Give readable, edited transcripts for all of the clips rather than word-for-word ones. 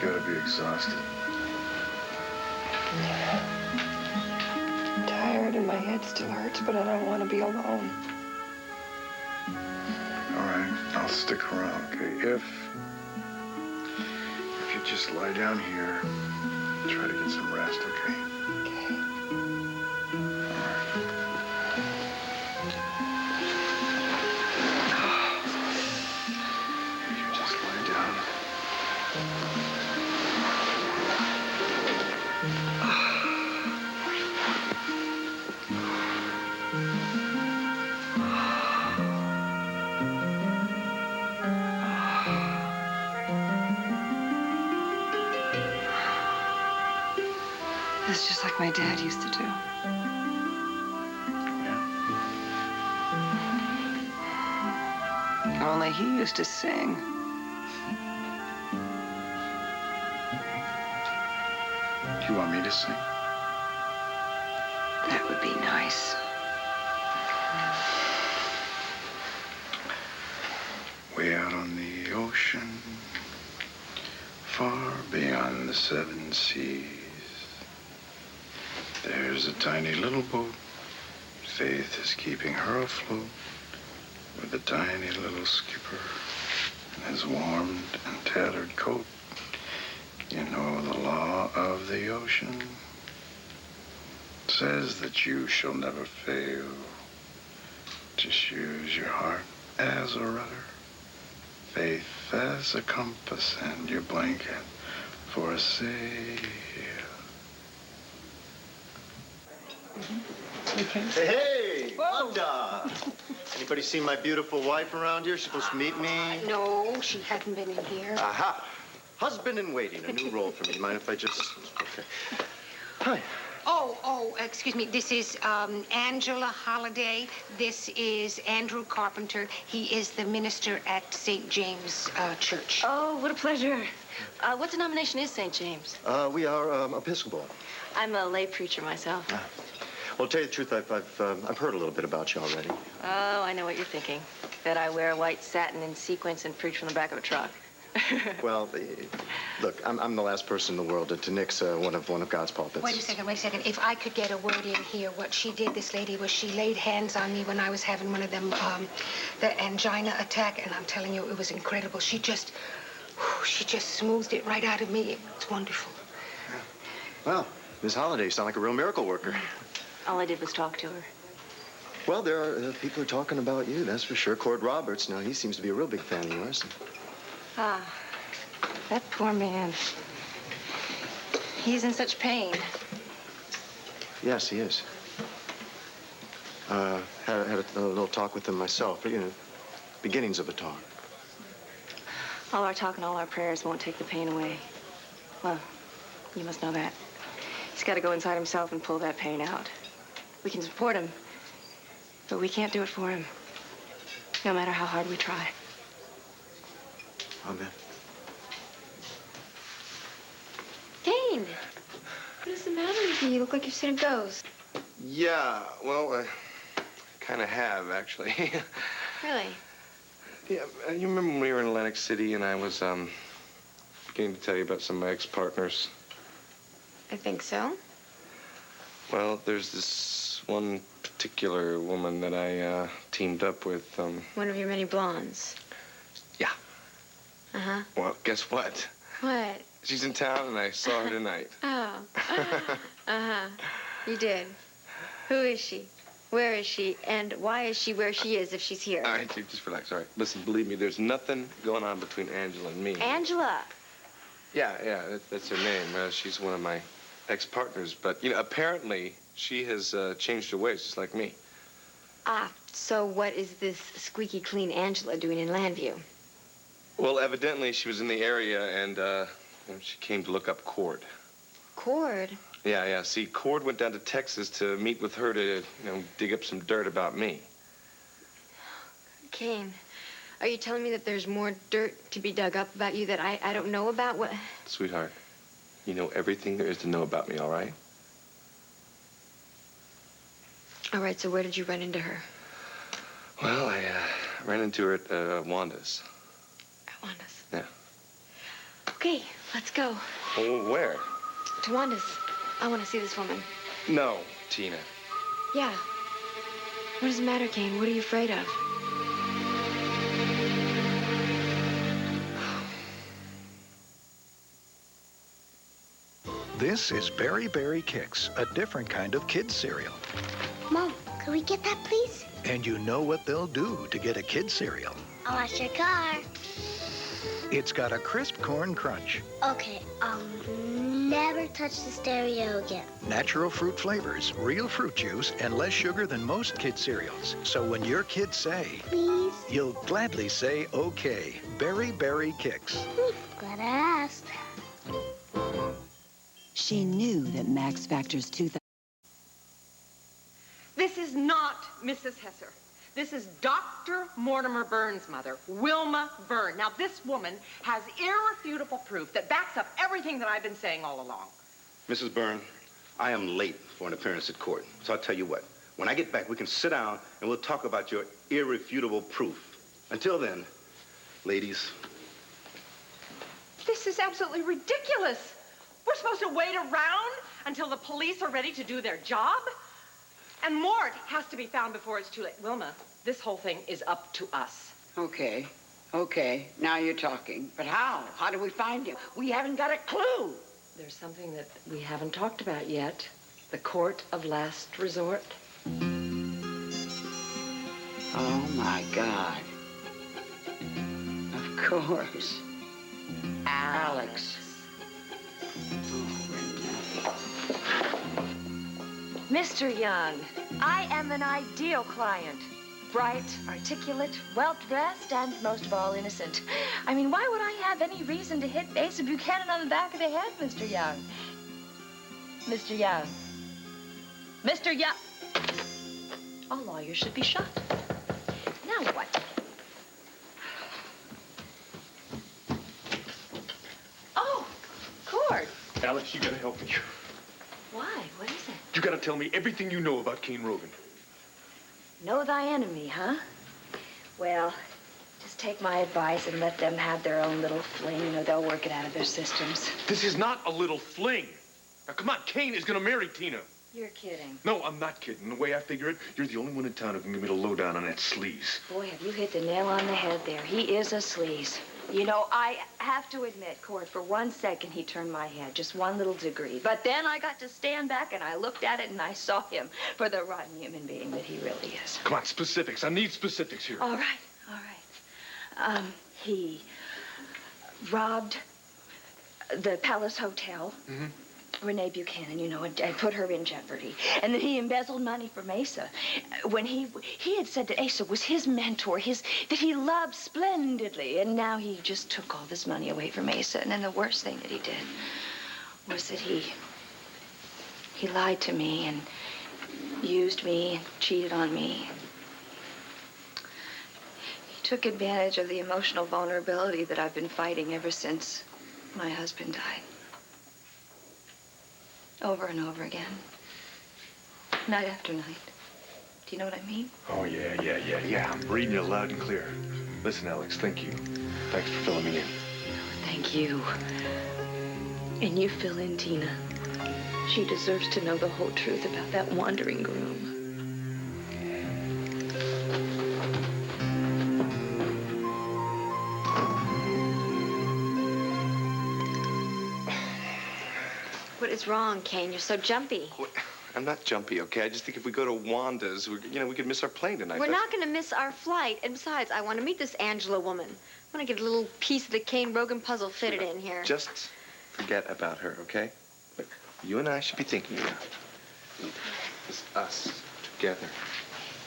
gotta be exhausted. I'm tired and my head still hurts, but I don't want to be alone. All right, I'll stick around, okay? If you just lie down here, try to get some rest, okay? Okay. All right. You just lie down. It's just like my dad used to do. Yeah. Only he used to sing. Do you want me to sing? That would be nice. Way out on the ocean, far beyond the 7 seas, there's a tiny little boat. Faith is keeping her afloat with a tiny little skipper in his warmed and tattered coat. You know the law of the ocean says that you shall never fail. Just use your heart as a rudder, faith as a compass, and your blanket for a sail. Okay. Hey, Wanda! Anybody seen my beautiful wife around here? She's supposed to meet me. No, she hasn't been in here. Aha! Husband in waiting, a new role for me. Mind if I just... Okay. Hi. Oh, excuse me. This is Angela Holliday. This is Andrew Carpenter. He is the minister at St. James Church. Oh, what a pleasure. What denomination is St. James? We are Episcopal. I'm a lay preacher myself. Well, to tell you the truth, I've heard a little bit about you already. Oh, I know what you're thinking. That I wear white satin and sequins and preach from the back of a truck. Well, look, I'm the last person in the world to nix one of God's pulpits. Wait a second. If I could get a word in here, what she did, this lady, was she laid hands on me when I was having one of them, the angina attack, and I'm telling you, it was incredible. She just smoothed it right out of me. It's wonderful. Yeah. Well, Miss Holliday, you sound like a real miracle worker. All I did was talk to her. Well, there are people who are talking about you, that's for sure. Cord Roberts, now, he seems to be a real big fan of yours. Ah, that poor man. He's in such pain. Yes, he is. Had a little talk with him myself, but, you know, beginnings of a talk. All our talk and all our prayers won't take the pain away. Well, you must know that. He's got to go inside himself and pull that pain out. We can support him, but we can't do it for him, no matter how hard we try. Amen. Kane, what is the matter with you? You look like you've seen a ghost. Yeah, well, I kind of have, actually. Really? Yeah, you remember when we were in Atlantic City and I was, beginning to tell you about some of my ex-partners? I think so. Well, there's this one particular woman that I, teamed up with, One of your many blondes. Yeah. Uh-huh. Well, guess what? What? She's in town and I saw her tonight. Oh. Uh-huh. You did. Who is she? Where is she? And why is she where she is if she's here? All right, Chief, just relax. All right, listen, believe me, there's nothing going on between Angela and me. Angela. Yeah, that's her name. She's one of my ex-partners. But, you know, apparently she has changed her ways, just like me. Ah, so what is this squeaky clean Angela doing in Landview? Well, evidently she was in the area and she came to look up Cord. Cord? Yeah. See, Cord went down to Texas to meet with her to, dig up some dirt about me. Kane, are you telling me that there's more dirt to be dug up about you that I don't know about? What? Sweetheart, you know everything there is to know about me, all right? All right, so where did you run into her? Well, I ran into her at Wanda's. At Wanda's? Yeah. Okay, let's go. Oh, where? To Wanda's. I want to see this woman. No, Tina. Yeah. What does it matter, Kane? What are you afraid of? This is Berry Berry Kicks, a different kind of kids cereal. Mom, could we get that, please? And you know what they'll do to get a kid cereal. I'll wash your car. It's got a crisp corn crunch, Okay, I'll never touch the stereo again. natural fruit flavors, real fruit juice, and less sugar than most kid cereals. So when your kids say, Please? you'll gladly say, okay. Berry Berry Kicks. Glad I asked. She knew that Max Factor's 2000. This is not Mrs. Hesser. This is Dr. Mortimer Burns' mother, Wilma Byrne. Now, this woman has irrefutable proof that backs up everything that I've been saying all along. Mrs. Byrne, I am late for an appearance at court. So I'll tell you what. When I get back, we can sit down and we'll talk about your irrefutable proof. Until then, ladies. This is absolutely ridiculous. We're supposed to wait around until the police are ready to do their job? And Mort has to be found before it's too late. Wilma, this whole thing is up to us. Okay, now you're talking. But how? How do we find him? We haven't got a clue. There's something that we haven't talked about yet. The court of last resort. Oh, my God. Of course. Alex. Mr. Young, I am an ideal client. Bright, articulate, well-dressed, and most of all, innocent. I mean, why would I have any reason to hit Asa Buchanan on the back of the head, Mr. Young? Mr. Young. Mr. Young. All lawyers should be shot. Now what? Oh, Cord. Alex, you gotta help me. Why? What is it? You gotta tell me everything you know about Kane Rogan. Know thy enemy, huh? Well, just take my advice and let them have their own little fling. You know, they'll work it out of their systems. This is not a little fling. Now, come on, Kane is gonna marry Tina. You're kidding. No, I'm not kidding. The way I figure it, you're the only one in town who can give me the lowdown on that sleaze. Boy, have you hit the nail on the head there. He is a sleaze. You know, I have to admit, Cord, for 1 second he turned my head, just one little degree. But then I got to stand back and I looked at it and I saw him for the rotten human being that he really is. Come on, specifics. I need specifics here. All right. He robbed the Palace Hotel. Mm-hmm. Renee Buchanan, you know, and put her in jeopardy. And then he embezzled money from Asa. When he had said that Asa was his mentor, that he loved splendidly. And now he just took all this money away from Asa. And then the worst thing that he did was that he lied to me and used me and cheated on me. He took advantage of the emotional vulnerability that I've been fighting ever since my husband died. Over and over again. Night after night. Do you know what I mean? Oh, yeah. I'm reading you loud and clear. Listen, Alex, thank you. Thanks for filling me in. Thank you. And you fill in Tina. She deserves to know the whole truth about that wandering groom. What is wrong, Kane? You're so jumpy. I'm not jumpy, okay? I just think if we go to Wanda's, we could miss our plane tonight. We're not going to miss our flight. And besides, I want to meet this Angela woman. I want to get a little piece of the Kane Rogan puzzle fitted in here. Just forget about her, okay? Look, you and I should be thinking now. It's us together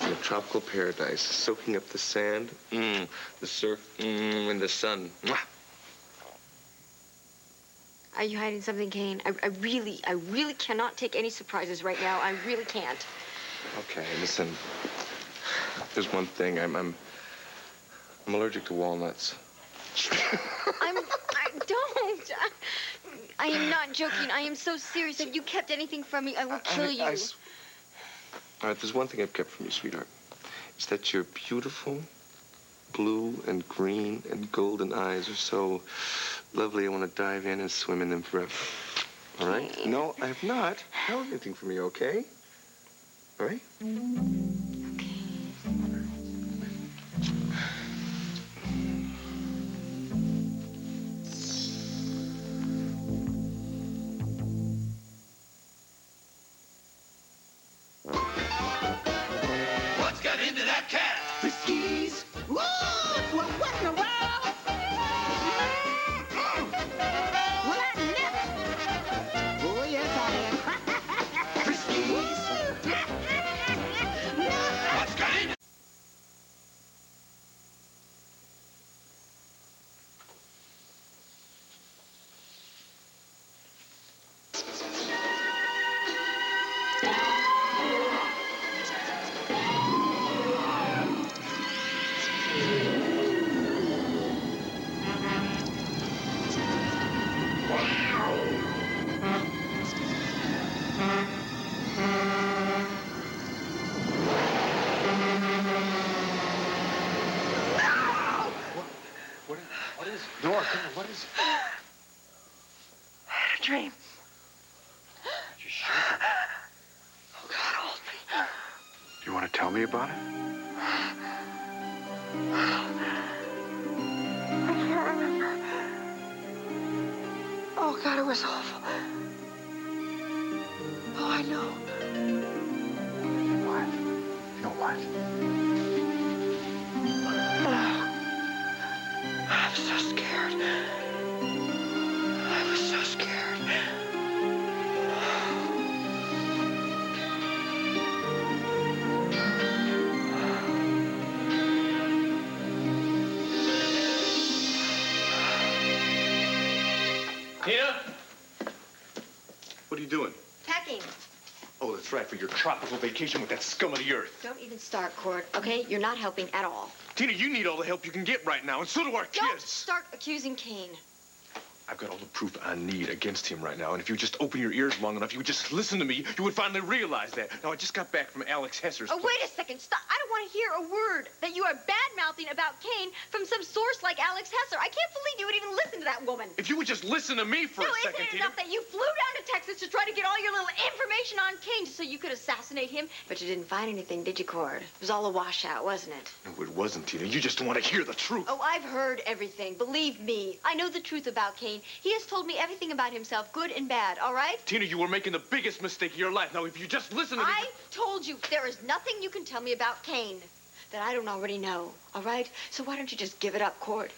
in a tropical paradise, soaking up the sand, the surf, and the sun. Mwah. Are you hiding something, Kane? I really cannot take any surprises right now. I really can't. Okay, listen. There's one thing. I'm allergic to walnuts. I am not joking. I am so serious. If you kept anything from me, I will kill you. All right, there's one thing I've kept from you, sweetheart. It's that you're beautiful, blue and green and golden eyes are so lovely. I want to dive in and swim in them forever. All right? No, I have not held anything from you, okay? All right? What's got into that cat? The skis. Woo! What in the world? Well, I never. Oh, yes, I am. The skis. What's got into... What is it? Nora, come on, what is it? I had a dream. You're shaking. Oh, God, hold me. You want to tell me about it? I can't remember. Oh, God, it was awful. Oh, I know. What? You know what? I'm so scared. I was so scared. Tina? What are you doing? Packing. Oh, that's right, for your tropical vacation with that scum of the earth. Don't even start, Cord, okay? You're not helping at all. Tina, you need all the help you can get right now, and so do our Don't kids. start accusing Kane. I've got all the proof I need against him right now, and if you would just open your ears long enough, you would just listen to me, you would finally realize that. Now, I just got back from Alex Hesser's Oh, place. wait a second. Stop. I don't want to hear a word that you are bad-mouthing about Kane from some source like Alex Hesser. I can't believe you would even listen to that woman. If you would just listen to me for No, a second, isn't it Tina. enough that you flew down to Texas to try to get all your little information on Kane just so you could assassinate him? But you didn't find anything, did you, Cord? It was all a washout, wasn't it? No, it wasn't, Tina. You just don't want to hear the truth. Oh, I've heard everything. Believe me. I know the truth about Kane. He has told me everything about himself, good and bad, all right? Tina, you were making the biggest mistake of your life. Now, if you just listen to me... I told you there is nothing you can tell me about Kane that I don't already know, all right? So why don't you just give it up, Cord,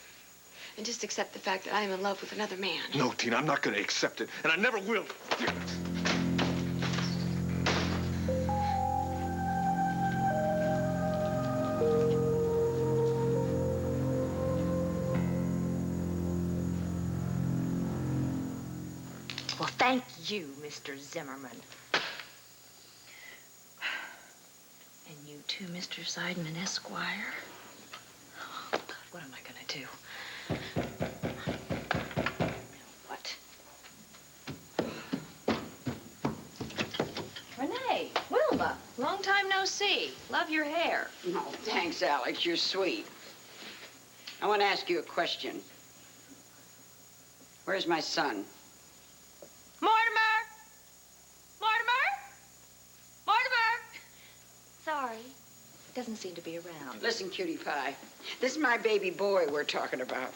and just accept the fact that I am in love with another man? No, Tina, I'm not going to accept it, and I never will. Damn it. Well, thank you, Mr. Zimmerman. And you too, Mr. Seidman, Esquire. Oh, God, what am I going to do? What? Renee, Wilma, long time no see. Love your hair. No, thanks, Alex. You're sweet. I want to ask you a question. Where's my son? Mortimer! Mortimer! Mortimer! Sorry. Doesn't seem to be around. Listen, cutie pie. This is my baby boy we're talking about.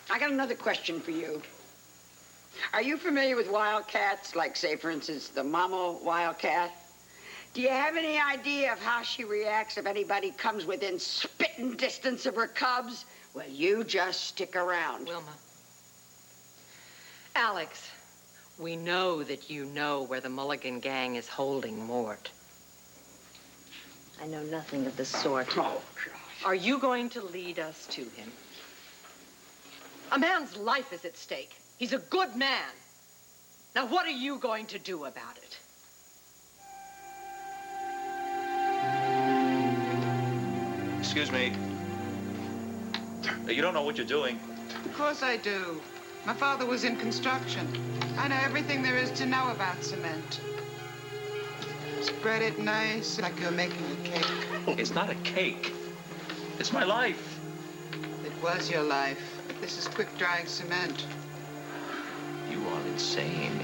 I got another question for you. Are you familiar with wildcats? Like, say, for instance, the mama wildcat? Do you have any idea of how she reacts if anybody comes within spitting distance of her cubs? Well, you just stick around. Wilma. Alex, we know that you know where the Mulligan gang is holding Mort. I know nothing of the sort. Oh, God. Are you going to lead us to him? A man's life is at stake. He's a good man. Now, what are you going to do about it? Excuse me. You don't know what you're doing. Of course I do. My father was in construction. I know everything there is to know about cement. Spread it nice, like you're making a cake. It's not a cake. It's my life. Was your life. This is quick-drying cement. You are insane.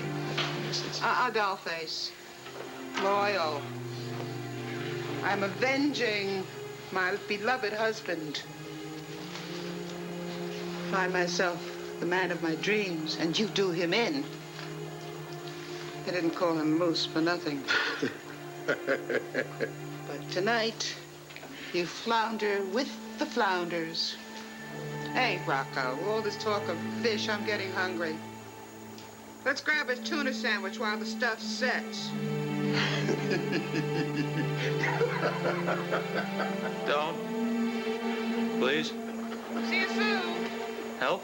Dollface. Loyal. I'm avenging my beloved husband. Find myself the man of my dreams, and you do him in. They didn't call him Moose for nothing. But tonight, you flounder with the flounders. Hey, Rocco, all this talk of fish, I'm getting hungry. Let's grab a tuna sandwich while the stuff sets. Don't. Please. See you soon. Help?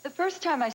The first time I